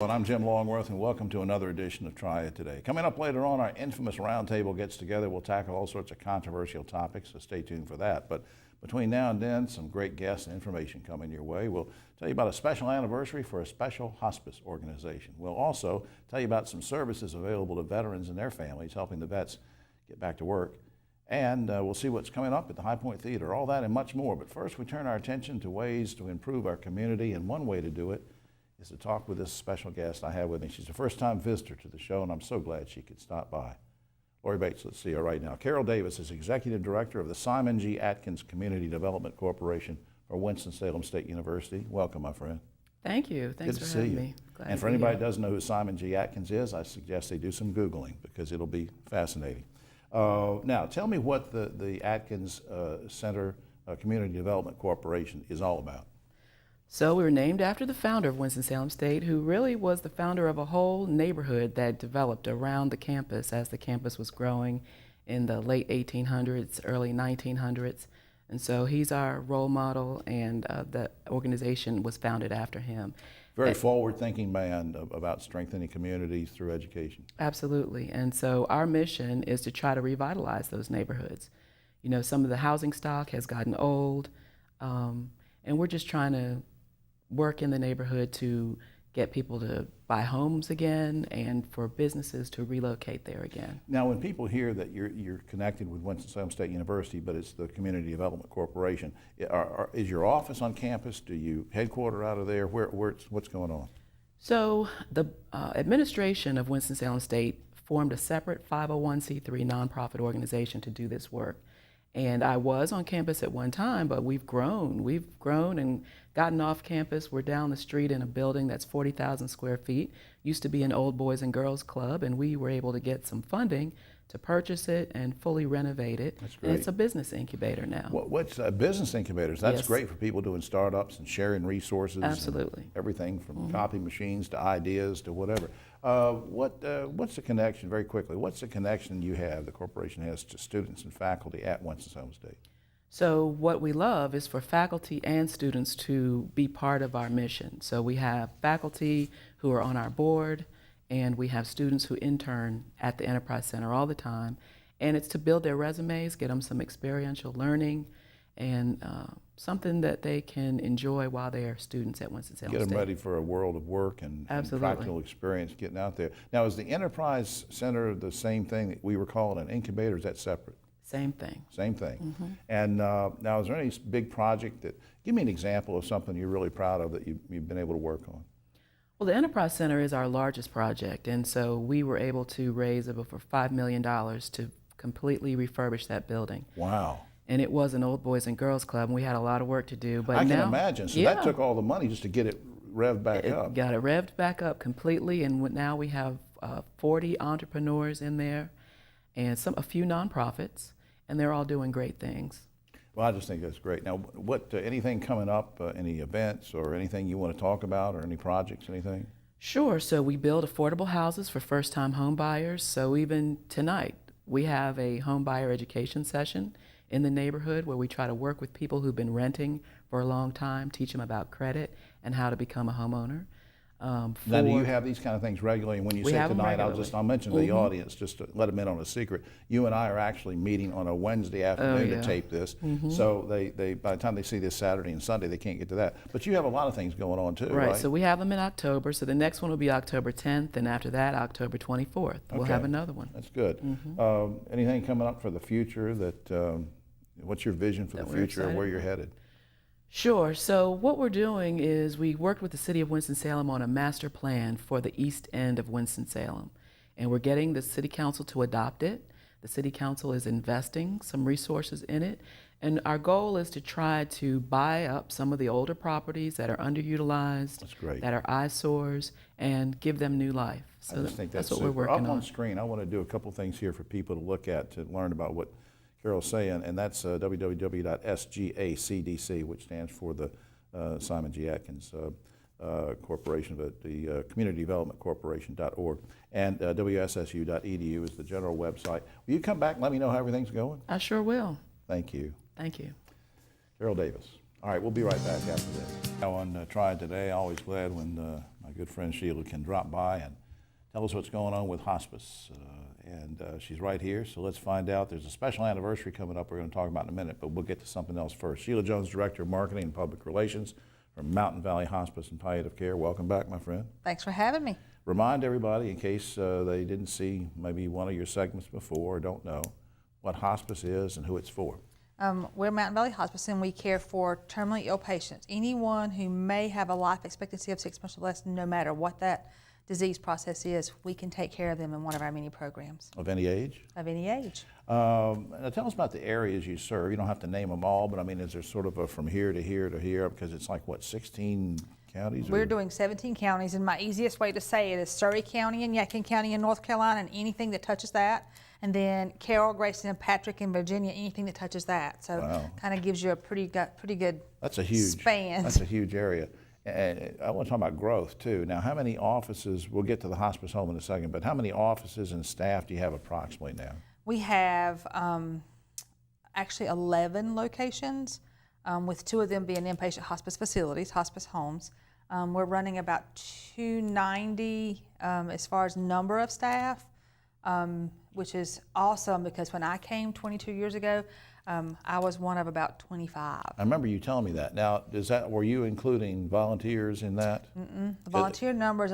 And I'm Jim Longworth, and welcome to another edition of Triad Today. Coming up later on, our infamous roundtable gets together. We'll tackle all sorts of controversial topics, so stay tuned for that. But between now and then, some great guests and information coming your way. We'll tell you about a special anniversary for a special hospice organization. We'll also tell you about some services available to veterans and their families, helping the vets get back to work. And we'll see what's coming up at the High Point Theater, all that and much more. But first, we turn our attention to ways to improve our community, and one way to do it is to talk with this special guest I have with me. She's a first-time visitor to the show, and I'm so glad she could stop by. Lori Bates, let's see her right now. Carol Davis is Executive Director of the Simon G. Atkins Community Development Corporation for Winston-Salem State University. Welcome, my friend. Thank you. Thanks for having me. Glad and for anybody who doesn't know who Simon G. Atkins is, I suggest they do some Googling because it'll be fascinating. Now, tell me what the Atkins Center Community Development Corporation is all about. So we were named after the founder of Winston-Salem State, who really was the founder of a whole neighborhood that developed around the campus as the campus was growing in the late 1800s, early 1900s. And so he's our role model, and the organization was founded after him. Very forward-thinking man about strengthening communities through education. Absolutely. And so our mission is to try to revitalize those neighborhoods. You know, some of the housing stock has gotten old, and we're just trying to work in the neighborhood to get people to buy homes again and for businesses to relocate there again. Now, when people hear that you're connected with Winston-Salem State University, but it's the Community Development Corporation, is your office on campus? Do you headquarter out of there? What's going on? So the administration of Winston-Salem State formed a separate 501c3 nonprofit organization to do this work. And I was on campus at one time, but we've grown. We've grown and gotten off campus. We're down the street in a building that's 40,000 square feet. Used to be an old boys and girls club, and we were able to get some funding to purchase it and fully renovate it. That's great. And it's a business incubator now. What's business incubators? That's Yes. great for people doing startups and sharing resources. Absolutely. And everything from copy machines to ideas to whatever. What's the connection, very quickly, what's the connection you have, the corporation has, to students and faculty at Winston-Salem State? So what we love is for faculty and students to be part of our mission. So we have faculty who are on our board, and we have students who intern at the Enterprise Center all the time. And it's to build their resumes, get them some experiential learning, and something that they can enjoy while they are students at Winston-Salem State. Get them ready for a world of work and practical experience getting out there. Now, is the Enterprise Center the same thing that we were calling an incubator, or is that separate? Same thing. Same thing. And now, is there any big project give me an example of something you're really proud of that you've been able to work on? Well, the Enterprise Center is our largest project, and so we were able to raise over $5 million to completely refurbish that building. Wow. And it was an old boys and girls club, and we had a lot of work to do. But I now, can imagine. So that took all the money just to get it revved back up. Got it revved back up completely, and now we have 40 entrepreneurs in there, and a few nonprofits, and they're all doing great things. Well, I just think that's great. Now, anything coming up, any events or anything you want to talk about, or any projects, anything? Sure. So we build affordable houses for first-time home buyers. So even tonight, we have a home buyer education session in the neighborhood where we try to work with people who've been renting for a long time, teach them about credit and how to become a homeowner. Now, do you have these kind of things regularly? And when you say tonight, I'll mention to the audience, just to let them in on a secret. You and I are actually meeting on a Wednesday afternoon to tape this. So they by the time they see this Saturday and Sunday, they can't get to that. But you have a lot of things going on too, right? So we have them in October. So the next one will be October 10th, and after that, October 24th. We'll have another one. That's good. Anything coming up for the future what's your vision for the future and where you're headed? Sure. So what we're doing is we worked with the city of Winston-Salem on a master plan for the east end of Winston-Salem. And we're getting the city council to adopt it. The city council is investing some resources in it. And our goal is to try to buy up some of the older properties that are underutilized, that's great, that are eyesores, and give them new life. So I just think that's what super. we're working on screen, I want to do a couple things here for people to look at to learn about what Carol's saying, and that's www.sgacdc, which stands for the Simon G. Atkins Corporation, but the Community Development Corporation.org, and wssu.edu is the general website. Will you come back and let me know how everything's going? I sure will. Thank you. Thank you. Carol Davis. All right, we'll be right back after this. Now on Triad Today, always glad when my good friend Sheila can drop by and tell us what's going on with hospice. She's right here, so let's find out. There's a special anniversary coming up we're going to talk about in a minute, but we'll get to something else first. Sheila Jones, Director of Marketing and Public Relations from Mountain Valley Hospice and Palliative Care. Welcome back, my friend. Thanks for having me. Remind everybody, in case they didn't see maybe one of your segments before or don't know, what hospice is and who it's for. We're Mountain Valley Hospice, and we care for terminally ill patients. Anyone who may have a life expectancy of 6 months or less, no matter what that disease process is, we can take care of them in one of our many programs. Of any age? Of any age. Now tell us about the areas you serve. You don't have to name them all, but I mean, is there sort of a from here to here to here? Because it's like, what, 16 counties? We're doing 17 counties, and my easiest way to say it is Surrey County and Yadkin County in North Carolina, and anything that touches that. And then Carroll, Grayson, and Patrick in Virginia, anything that touches that. So wow. Kind of gives you a pretty good That's a huge span. That's a huge area. And I want to talk about growth too. Now, how many offices, we'll get to the hospice home in a second, but how many offices and staff do you have approximately now? We have actually 11 locations, with 2 of them being inpatient hospice facilities, hospice homes. We're running about 290 as far as number of staff, which is awesome because when I came 22 years ago, I was one of about 25. I remember you telling me that. Now, were you including volunteers in that? Mm-mm. The volunteer number is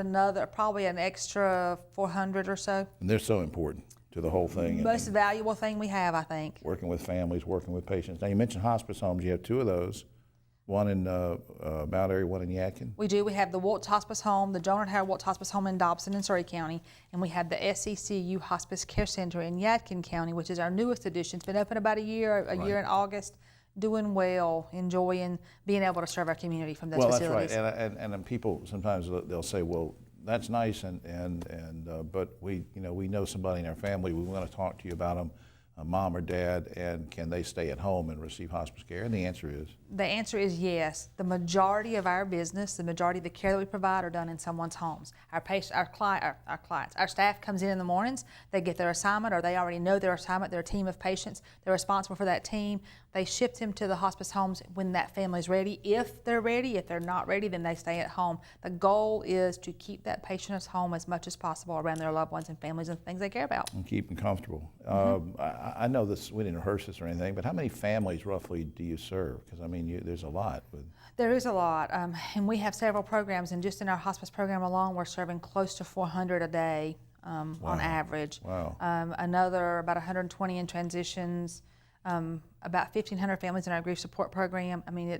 probably an extra 400 or so. And they're so important to the whole thing. Most valuable thing we have, I think. Working with families, working with patients. Now, you mentioned hospice homes. You have 2 of those. One in Mount Airy, one in Yadkin. We do. We have the Waltz Hospice Home, the Joan and Harold Waltz Hospice Home in Dobson and Surrey County, and we have the SECU Hospice Care Center in Yadkin County, which is our newest addition. It's been open about a year in August, doing well, enjoying being able to serve our community from those facilities. Well, that's right, and people sometimes they'll say, well, that's nice, but we know somebody in our family. We want to talk to you about them. Mom or dad, and can they stay at home and receive hospice care? And the answer is? The answer is yes. The majority of our business, the majority of the care that we provide are done in someone's homes. Our clients, our staff comes in the mornings, they get their assignment, or they already know their assignment, they're a team of patients, they're responsible for that team. They ship them to the hospice homes when that family's ready. If they're ready, if they're not ready, then they stay at home. The goal is to keep that patient at home as much as possible around their loved ones and families and things they care about. And keep them comfortable. Mm-hmm. I know this, we didn't rehearse this or anything, but how many families roughly do you serve? Because I mean, there's a lot. There is a lot, and we have several programs, and just in our hospice program alone, we're serving close to 400 a day on average. Wow. Another about 120 in transitions, about 1,500 families in our grief support program. I mean,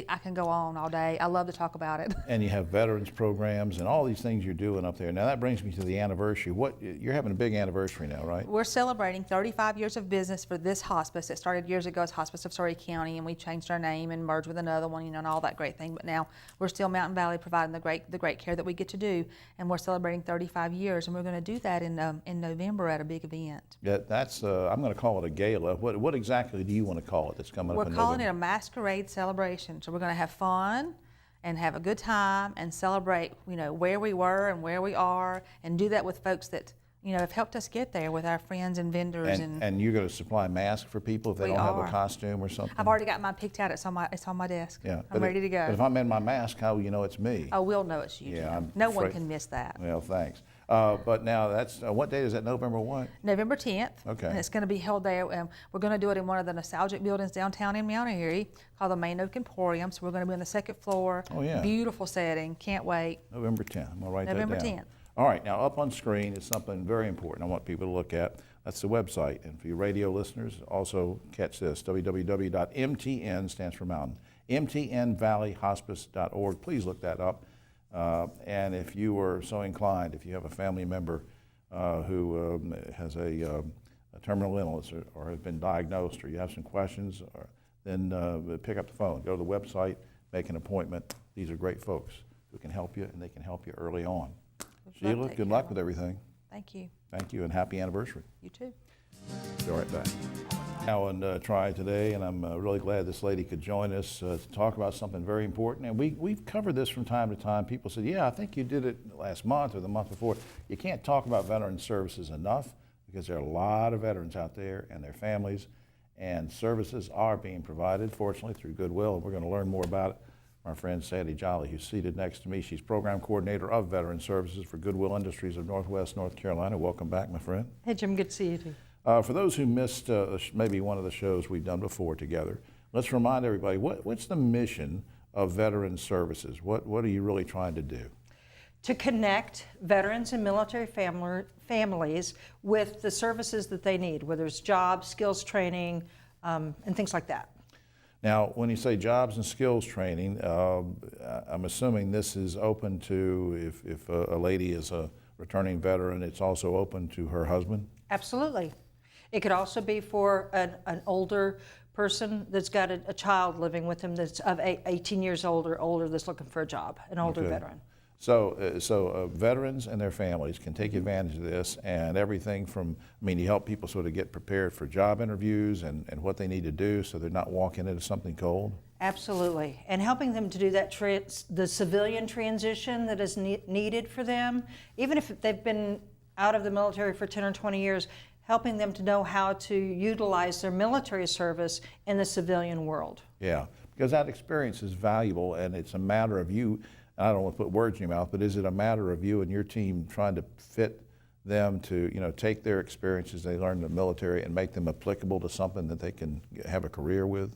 I can go on all day. I love to talk about it. And you have veterans programs and all these things you're doing up there. Now that brings me to the anniversary. You're having a big anniversary now, right? We're celebrating 35 years of business for this hospice. It started years ago as Hospice of Surrey County, and we changed our name and merged with another one, and all that great thing. But now we're still Mountain Valley providing the great care that we get to do, and we're celebrating 35 years, and we're going to do that in November at a big event. Yeah, that's I'm going to call it a gala. What exactly do you want to call it? That's coming up in November? We're calling it a masquerade celebration. So we're going to have fun and have a good time and celebrate, where we were and where we are, and do that with folks that, have helped us get there with our friends and vendors. And you're going to supply masks for people if they don't have a costume or something? I've already got mine picked out. It's on my desk. Yeah, I'm ready to go. But if I'm in my mask, how will you know it's me? Oh, we'll know it's you. Yeah, no one can miss that. Well, thanks. But now that's, what date is that, November what? November 10th. Okay. And it's going to be held there. We're going to do it in one of the nostalgic buildings downtown in Mount Airy called the Main Oak Emporium. So we're going to be on the 2nd floor. Oh, yeah. Beautiful setting. Can't wait. November 10th. I'm going to write November that down. 10th. All right, now up on screen is something very important I want people to look at. That's the website. And for your radio listeners, also catch this, www.mtn, stands for mountain, mtnvalleyhospice.org. Please look that up. And if you are so inclined, if you have a family member who has a terminal illness or has been diagnosed, or you have some questions, then pick up the phone, go to the website, make an appointment. These are great folks who can help you, and they can help you early on. Sheila, good luck with everything. Thank you. Thank you, and happy anniversary. You too. Be right back. Now on Triad Today, and I'm really glad this lady could join us to talk about something very important. And we've covered this from time to time. People said, yeah, I think you did it last month or the month before. You can't talk about veteran services enough because there are a lot of veterans out there and their families, and services are being provided, fortunately, through Goodwill. And we're going to learn more about it our friend Sandy Jolly, who's seated next to me. She's Program Coordinator of Veteran Services for Goodwill Industries of Northwest North Carolina. Welcome back, my friend. Hey, Jim, good to see you too. For those who missed maybe one of the shows we've done before together, let's remind everybody, what's the mission of Veteran Services? What are you really trying to do? To connect veterans and military families with the services that they need, whether it's jobs, skills training, and things like that. Now, when you say jobs and skills training, I'm assuming this is open to, if a lady is a returning veteran, it's also open to her husband? Absolutely. It could also be for an older person that's got a child living with them that's of 18 years old or older that's looking for a job, an older veteran. So veterans and their families can take advantage of this, and everything from, I mean, you help people sort of get prepared for job interviews and what they need to do so they're not walking into something cold? Absolutely, and helping them to do that, the civilian transition that is needed for them, even if they've been out of the military for 10 or 20 years, helping them to know how to utilize their military service in the civilian world. Yeah, because that experience is valuable, and it's a matter of you, I don't want to put words in your mouth, but is it a matter of you and your team trying to fit them to, you know, take their experiences they learned in the military and make them applicable to something that they can have a career with?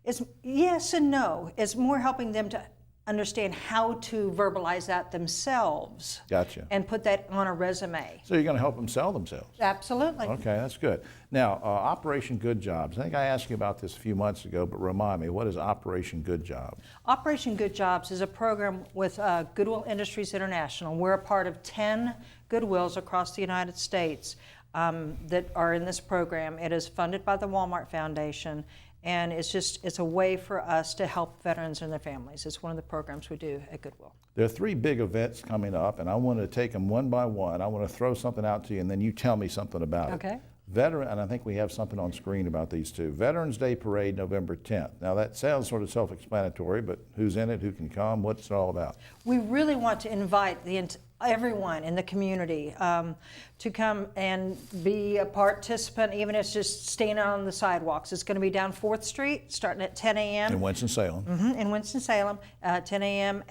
It's yes and no. It's more helping them to understand how to verbalize that themselves. Gotcha. And put that on a resume. So you're going to help them sell themselves? Absolutely. Okay, that's good. Now, Operation Good Jobs. I think I asked you about this a few months ago, but remind me, what is Operation Good Jobs? Operation Good Jobs is a program with Goodwill Industries International. We're a part of 10 Goodwills across the United States that are in this program. It is funded by the Walmart Foundation, and it's a way for us to help veterans and their families. It's one of the programs we do at Goodwill. There are 3 big events coming up, and I want to take them one by one. I want to throw something out to you, and then you tell me something about it. Okay. And I think we have something on screen about these two. Veterans Day Parade, November 10th. Now that sounds sort of self-explanatory, but who's in it, who can come, what's it all about? We really want to invite everyone in the community to come and be a participant, even if it's just standing on the sidewalks. It's going to be down 4th Street, starting at 10 a.m. In Winston-Salem. In Winston-Salem, 10 a.m.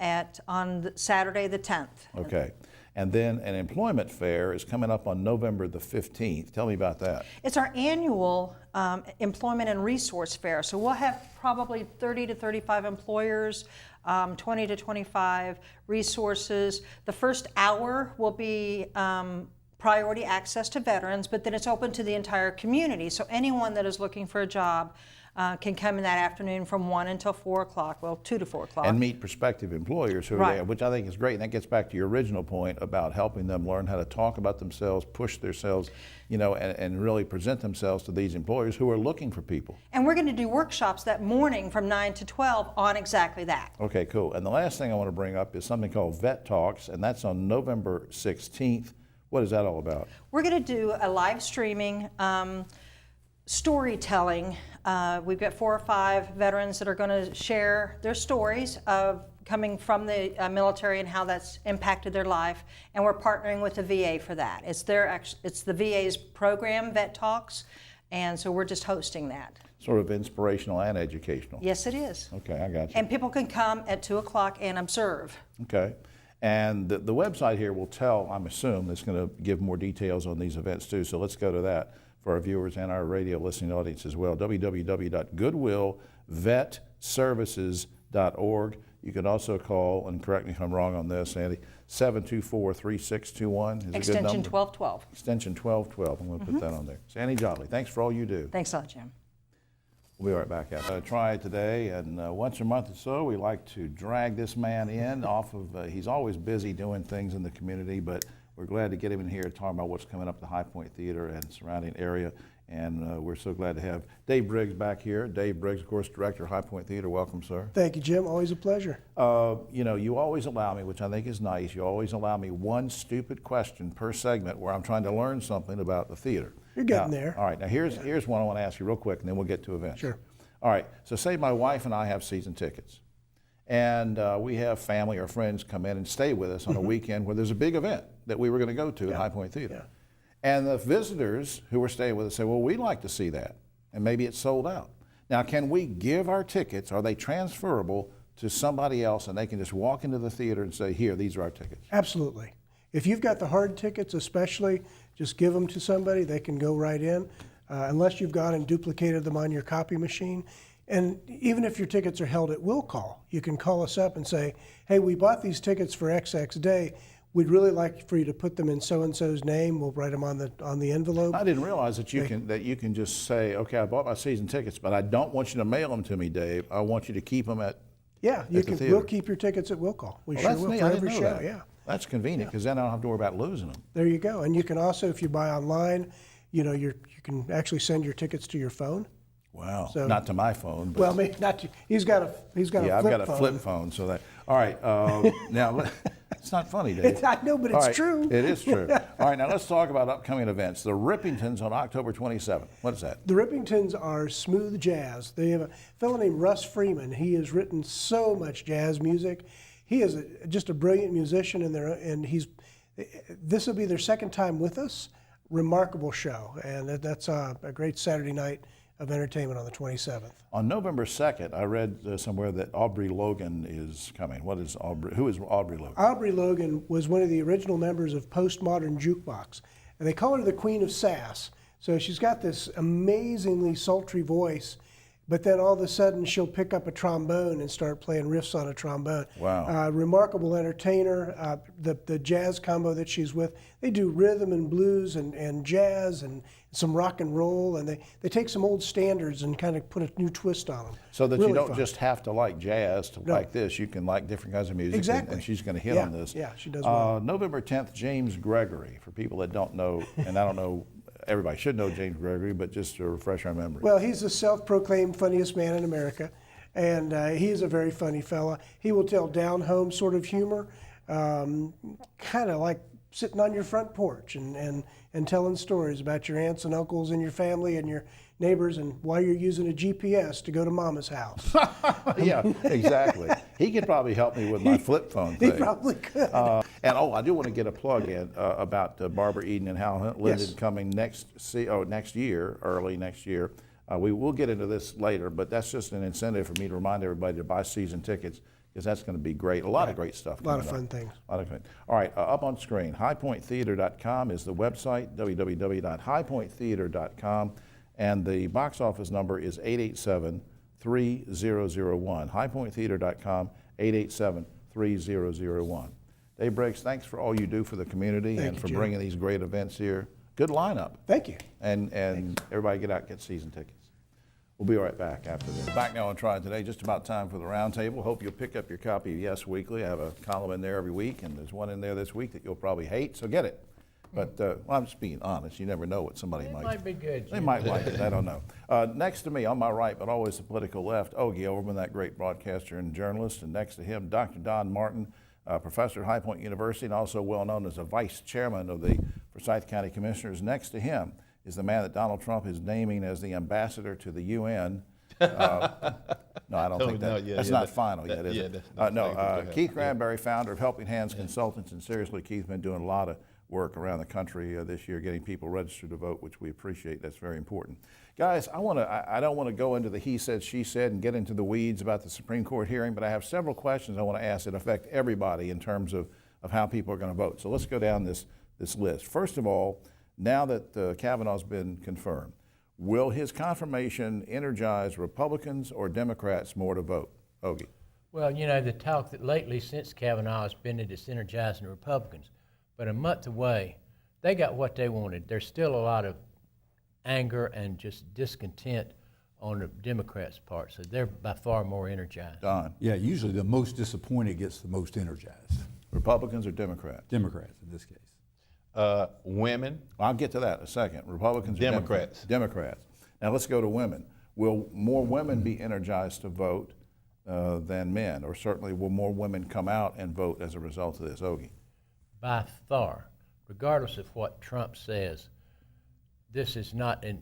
on Saturday the 10th. Okay. And then an employment fair is coming up on November the 15th. Tell me about that. It's our annual employment and resource fair. So we'll have probably 30 to 35 employers, 20 to 25 resources. The first hour will be priority access to veterans, but then it's open to the entire community. So anyone that is looking for a job can come in that afternoon from 1 until 4 o'clock, well, 2 to 4 o'clock. And meet prospective employers who are Right. there, which I think is great. And that gets back to your original point about helping them learn how to talk about themselves, push themselves, you know, and really present themselves to these employers who are looking for people. And we're going to do workshops that morning from 9 to 12 on exactly that. Okay, cool. And the last thing I want to bring up is something called Vet Talks, and that's on November 16th. What is that all about? We're going to do a live streaming storytelling. We've got 4 or 5 veterans that are going to share their stories of coming from the military and how that's impacted their life, and we're partnering with the VA for that. It's the VA's program, Vet Talks, and so we're just hosting that. Sort of inspirational and educational. Yes, it is. Okay, I got you. And people can come at 2 o'clock and observe. Okay. And the website here will tell, I'm assuming, it's going to give more details on these events too, so let's go to that for our viewers and our radio listening audience as well, www.goodwillvetservices.org. You can also call, and correct me if I'm wrong on this, Andy, 724-3621 is a good Extension number. 1212. Extension 1212. I'm going to put that on there. Sandy Jolly, thanks for all you do. Thanks a lot, Jim. We'll be right back after Triad Today, and once a month or so, we like to drag this man in off of, he's always busy doing things in the community, but we're glad to get him in here to talk about what's coming up at the High Point Theater and surrounding area, and we're so glad to have Dave Briggs back here. Dave Briggs, of course, Director of High Point Theater. Welcome, sir. Thank you, Jim. Always a pleasure. You know, you always allow me, which I think is nice, you always allow me one stupid question per segment where I'm trying to learn something about the theater. You're getting Now, there. All right, now here's one I want to ask you real quick, and then we'll get to events. Sure. All right, so say my wife and I have season tickets, and we have family or friends come in and stay with us on a weekend where there's a big event that we were going to go to at High Point Theater. Yeah. And the visitors who were staying with us say, well, we'd like to see that, and maybe it's sold out. Now, can we give our tickets, are they transferable to somebody else and they can just walk into the theater and say, here, these are our tickets? Absolutely. If you've got the hard tickets especially, just give them to somebody. They can go right in, unless you've gone and duplicated them on your copy machine. And even if your tickets are held at will call, you can call us up and say, hey, we bought these tickets for XX day. We'd really like for you to put them in so-and-so's name. We'll write them on the envelope. I didn't realize that you can just say, okay, I bought my season tickets, but I don't want you to mail them to me, Dave. I want you to keep them at Yeah, you at the can. theater. We'll keep your tickets at will call. We Well, sure that's will neat. for I didn't every know show. that. Yeah. That's convenient because then I don't have to worry about losing them. There you go. And you can also, if you buy online, you can actually send your tickets to your phone. Wow. So- Not to my phone. But Well, maybe not. He's got a yeah, flip I've got a phone. flip phone. So that. All right. Now, it's not funny, Dave. I know, but All it's right, true. It is true. All right. Now let's talk about upcoming events. The Rippingtons on October 27th. What is that? The Rippingtons are smooth jazz. They have a fellow named Russ Freeman. He has written so much jazz music. He is just a brilliant musician, and this will be their second time with us. Remarkable show, and that's a great Saturday night of entertainment on the 27th. On November 2nd, I read somewhere that Aubrey Logan is coming. What is Aubrey? Who is Aubrey Logan? Aubrey Logan was one of the original members of Postmodern Jukebox, and they call her the Queen of Sass. So she's got this amazingly sultry voice, but then all of a sudden she'll pick up a trombone and start playing riffs on a trombone. Wow. Remarkable entertainer. The jazz combo that she's with, they do rhythm and blues and jazz and some rock and roll, and they take some old standards and kind of put a new twist on them. So that Really you don't fun. just have to like jazz to No. like this. You can like different kinds of music. Exactly. And she's going to hit Yeah, on this. yeah, she does well. November 10th, James Gregory. For people that don't know, and I don't know, everybody should know James Gregory, but just to refresh our memory. Well, he's the self-proclaimed funniest man in America, and he is a very funny fella. He will tell down-home sort of humor, kind of like sitting on your front porch and telling stories about your aunts and uncles and your family and your neighbors and why you're using a GPS to go to Mama's house. Yeah, exactly. He could probably help me with my flip phone He thing. probably could. And I do want to get a plug in about Barbara Eden and Hal Linden Yes. coming next year, early next year. We will get into this later, but that's just an incentive for me to remind everybody to buy season tickets because that's going to be great. A lot of great stuff. A lot of coming fun up. things. A lot of fun. All right, up on screen, highpointtheater.com is the website, www.highpointtheater.com, and the box office number is 887-3001. highpointtheater.com, 887-3001. Dave Briggs, thanks for all you do for the community Thank and you, for Jim. bringing these great events here. Good lineup. Thank you. And everybody get out and get season tickets. We'll be right back after this. Back now on Triad Today, just about time for the roundtable. Hope you'll pick up your copy of Yes Weekly. I have a column in there every week, and there's one in there this week that you'll probably hate, so get it. But well, I'm just being honest. You never know what somebody might. Might be good. They Jim. might like it. I don't know. Next to me, on my right, but always the political left, Ogie Overman, that great broadcaster and journalist. And next to him, Dr. Don Martin, professor at High Point University and also well known as a vice chairman of the Forsyth County Commissioners. Next to him is the man that Donald Trump is naming as the ambassador to the UN. No, I don't think that. That's not final yet, is it? No. Keith Granberry, founder of Helping Hands Consultants, and seriously, Keith's been doing a lot of work around the country this year, getting people registered to vote, which we appreciate. That's very important. Guys, I don't want to go into the he said, she said, and get into the weeds about the Supreme Court hearing, but I have several questions I want to ask that affect everybody in terms of how people are going to vote. So let's go down this list. First of all, now that Kavanaugh's been confirmed, will his confirmation energize Republicans or Democrats more to vote? Ogie. Well, you know, the talk that lately since Kavanaugh has been that it's energizing the Republicans, but a month away, they got what they wanted. There's still a lot of anger and just discontent on the Democrats' part, so they're by far more energized. Don. Yeah, usually the most disappointed gets the most energized. Republicans or Democrats? Democrats in this case. Women. I'll get to that in a second. Republicans or Democrats. Democrats. Now let's go to women. Will more women be energized to vote than men, or certainly will more women come out and vote as a result of this? Ogie. By far, regardless of what Trump says, this is not a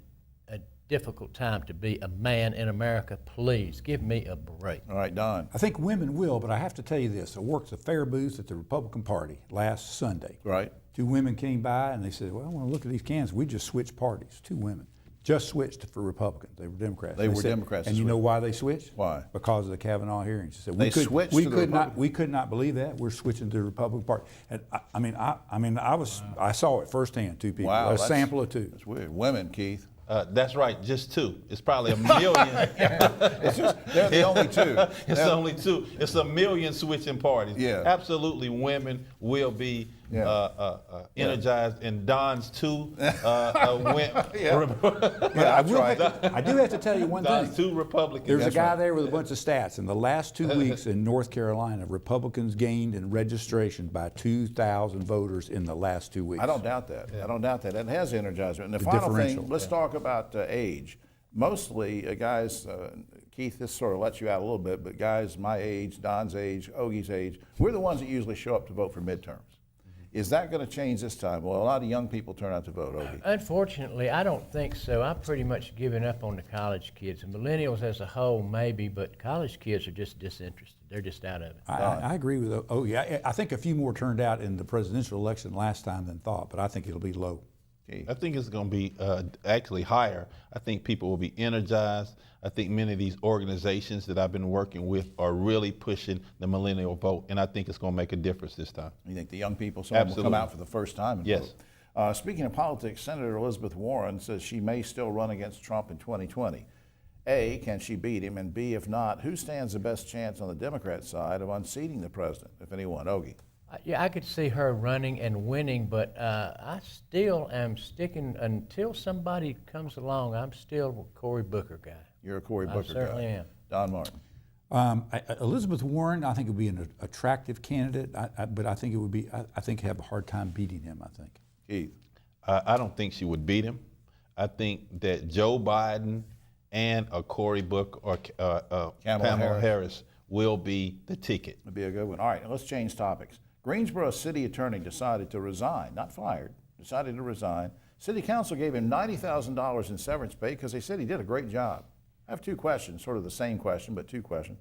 difficult time to be a man in America. Please give me a break. All right, Don. I think women will, but I have to tell you this. I worked a fair booth at the Republican Party last Sunday. Right. 2 women came by and they said, well, I want to look at these candidates. We just switched parties, 2 women. just switched for Republicans. They were Democrats. They were Democrats And this you know week. why they switched? Why? Because of the Kavanaugh hearings. They said, They switched we to the could not, Republican- we could not believe that. We're switching to the Republican Party. And I saw it firsthand. 2 people, Wow, a that's- sample of 2. That's weird. Women, Keith. That's right, just 2. It's probably a million. They're the only 2. It's only 2. It's a million switching parties. Yeah. Absolutely, women will be energized, and Don's 2 went. I do have to tell you one Don's thing. 2 Republicans. There's a That's guy right. there with a bunch of stats. In the last 2 weeks in North Carolina, Republicans gained in registration by 2,000 voters in the last 2 weeks. I don't doubt that. I don't doubt that. It has energized it. And the The final differential. thing, let's talk about age. Mostly, guys, Keith, this sort of lets you out a little bit, but guys my age, Don's age, Ogie's age, we're the ones that usually show up to vote for midterms. Is that going to change this time? Well, a lot of young people turn out to vote, Ogie. Unfortunately, I don't think so. I've pretty much given up on the college kids. And millennials as a whole, maybe, but college kids are just disinterested. They're just out of it. I agree with Ogie. I think a few more turned out in the presidential election last time than thought, but I think it'll be low. I think it's going to be actually higher. I think people will be energized. I think many of these organizations that I've been working with are really pushing the millennial vote, and I think it's going to make a difference this time. You think the young people, some of them will come Absolutely. out for the first time and Yes. vote? Speaking of politics, Senator Elizabeth Warren says she may still run against Trump in 2020. A, can she beat him? And B, if not, who stands the best chance on the Democrat side of unseating the president, if anyone? Ogie. Yeah, I could see her running and winning, but I still am sticking until somebody comes along. I'm still a Cory Booker guy. You're a Cory Booker guy. certainly am. Don Martin. Elizabeth Warren, I think, would be an attractive candidate, but I think it would be. I think have a hard time beating him. I think. Keith. I don't think she would beat him. I think that Joe Biden and a Cory Booker or Kamala Harris will be the ticket. That'd be a good one. All right, let's change topics. Greensboro city attorney decided to resign, not fired, decided to resign. City council gave him $90,000 in severance pay because they said he did a great job. I have 2 questions, sort of the same question, but 2 questions.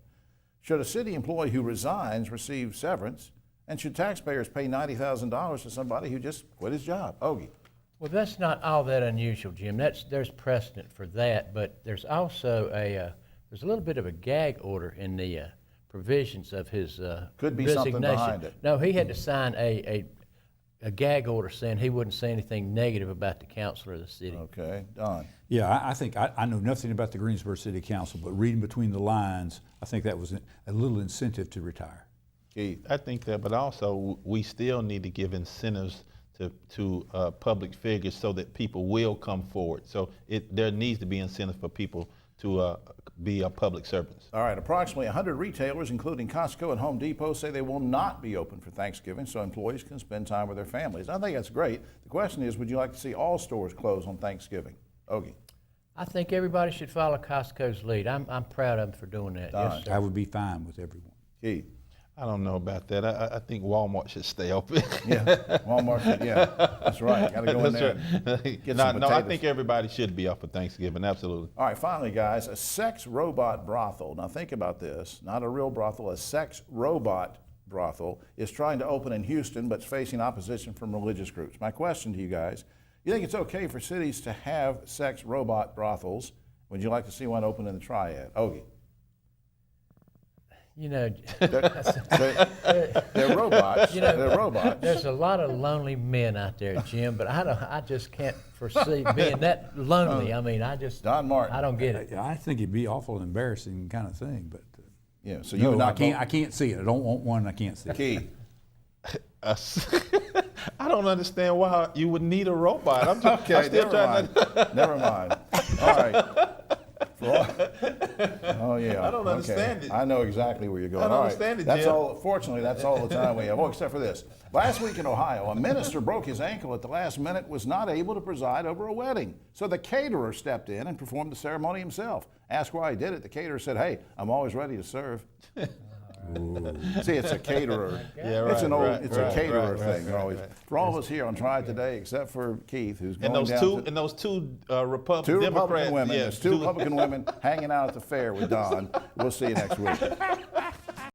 Should a city employee who resigns receive severance? And should taxpayers pay $90,000 to somebody who just quit his job? Ogie. Well, that's not all that unusual, Jim. There's precedent for that, but there's also there's a little bit of a gag order in the provisions of his Could be resignation. something behind it. No, he had to sign a gag order saying he wouldn't say anything negative about the councilor of the city. Okay, Don. Yeah, I think I know nothing about the Greensboro City Council, but reading between the lines, I think that was a little incentive to retire. Keith. I think that, but also we still need to give incentives to public figures so that people will come forward. So there needs to be incentives for people to be public servants. All right, approximately 100 retailers, including Costco and Home Depot, say they will not be open for Thanksgiving so employees can spend time with their families. I think that's great. The question is, would you like to see all stores close on Thanksgiving? Ogie. I think everybody should follow Costco's lead. I'm proud of them for doing that. Don. Yes, sir. I would be fine with everyone. Keith. I don't know about that. I think Walmart should stay open. Yeah, Walmart should, yeah, that's right. Got to go in there and get some No, I potatoes. think everybody should be off for Thanksgiving, absolutely. All right, finally, guys, a sex robot brothel. Now think about this, not a real brothel, a sex robot brothel is trying to open in Houston, but it's facing opposition from religious groups. My question to you guys, you think it's okay for cities to have sex robot brothels? Would you like to see one open in the Triad? Ogie. You know, They're robots. They're robots. there's a lot of lonely men out there, Jim, but I just can't foresee being that lonely. I mean, Don Martin. I don't get it. I think it'd be awful embarrassing kind of thing, but Yeah, so you no, would not vote. I can't see it. I don't want one. I can't see it. Keith. I don't understand why you would need a robot. I'm still trying to. Never mind. All right. Oh yeah. I don't understand it. I know exactly where you're going. I don't All right. understand it, That's Jim. all. Fortunately, that's all the time we have. Oh, except for this. Last week in Ohio, a minister broke his ankle at the last minute, was not able to preside over a wedding. So the caterer stepped in and performed the ceremony himself. Asked why he did it. The caterer said, "Hey, I'm always ready to serve." See, it's a caterer. Yeah, It's an old. right, It's right, a caterer right, thing. right, Always. right. For all of us here on Triad Today, except for Keith, who's going And those down two, to, and those two two Republican Republican women. yeah, There's two Republican women hanging out at the fair with Don. We'll see you next week.